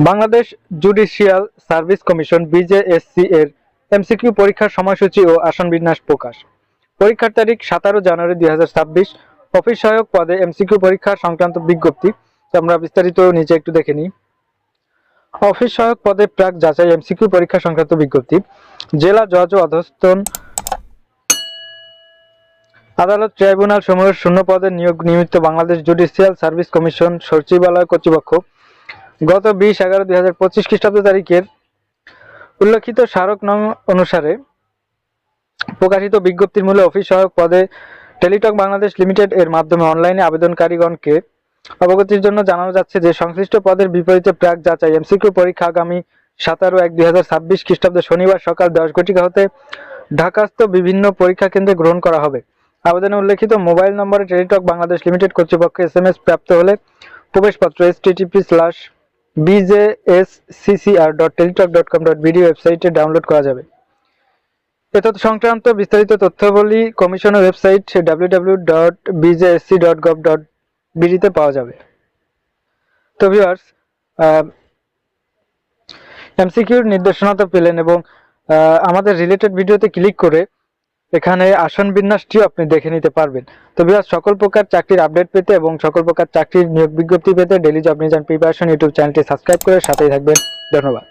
Bangladesh judicial service commission বিজেএসসি এর MCQ পরীক্ষার সময়সূচি ও আসন বিন্যাস প্রকাশ। পরীক্ষার তারিখ 17 জানুয়ারি 2026। অফিস সহায়ক পদে এমসিকিউ পরীক্ষা সংক্রান্ত বিজ্ঞপ্তি। আমরা বিস্তারিত নিচে একটু দেখে নিই। অফিস সহায়ক পদে প্রাক যাচাই এমসিকিউ পরীক্ষা সংক্রান্ত বিজ্ঞপ্তি। জেলা জজ ও অধস্তন আদালত ট্রাইব্যুনাল সমূহের শূন্য পদে নিয়োগ নিমিত্ত বাংলাদেশ জুডিশিয়াল সার্ভিস কমিশন সচিবালয় কর্তৃপক্ষ গত 20/11/2025 খ্রিস্টাব্দ তারিখের উল্লেখিত স্মারক নং অনুসারে প্রকাশিত বিজ্ঞপ্তির মূলে অফিস সহায়ক পদে টেলিটক বাংলাদেশ লিমিটেড এর মাধ্যমে অনলাইনে আবেদনকারীগণকে অবগতির জন্য জানানো যাচ্ছে যে সংশ্লিষ্ট পদের বিপরীতে প্রাক যাচাই এমসিকিউ পরীক্ষা আগামী 17/1/2026 খ্রিস্টাব্দ শনিবার সকাল 10 ঘটিকা হতে ঢাকাস্থ বিভিন্ন পরীক্ষা কেন্দ্রে গ্রহণ করা হবে। আবেদনে উল্লেখিত মোবাইল নম্বরে টেলিটক বাংলাদেশ লিমিটেড কর্তৃপক্ষ SMS প্রাপ্ত হলে প্রবেশপত্র http://bjsccr.teletalk.com.bd ওয়েবসাইটে ডাউনলোড করা যাবে। এ তথ্য সংক্রান্ত বিস্তারিত তথ্যাবলী কমিশনের ওয়েবসাইট www.bjsc.gov.bd তে পাওয়া যাবে। তো ভিউয়ার্স, এমসিকিউর নির্দেশনা তো পেলেন এবং আমাদের রিলেটেড ভিডিওতে ক্লিক করে এখানে আসন বিন্যাসটিও আপনি দেখে নিতে পারবেন। তো ভিউয়ার্স, সকল প্রকার চাকরির আপডেট পেতে এবং সকল প্রকার চাকরির নিয়োগ বিজ্ঞপ্তি পেতে daily job news and preparation YouTube চ্যানেলটি সাবস্ক্রাইব করে সাথেই থাকবেন। ধন্যবাদ।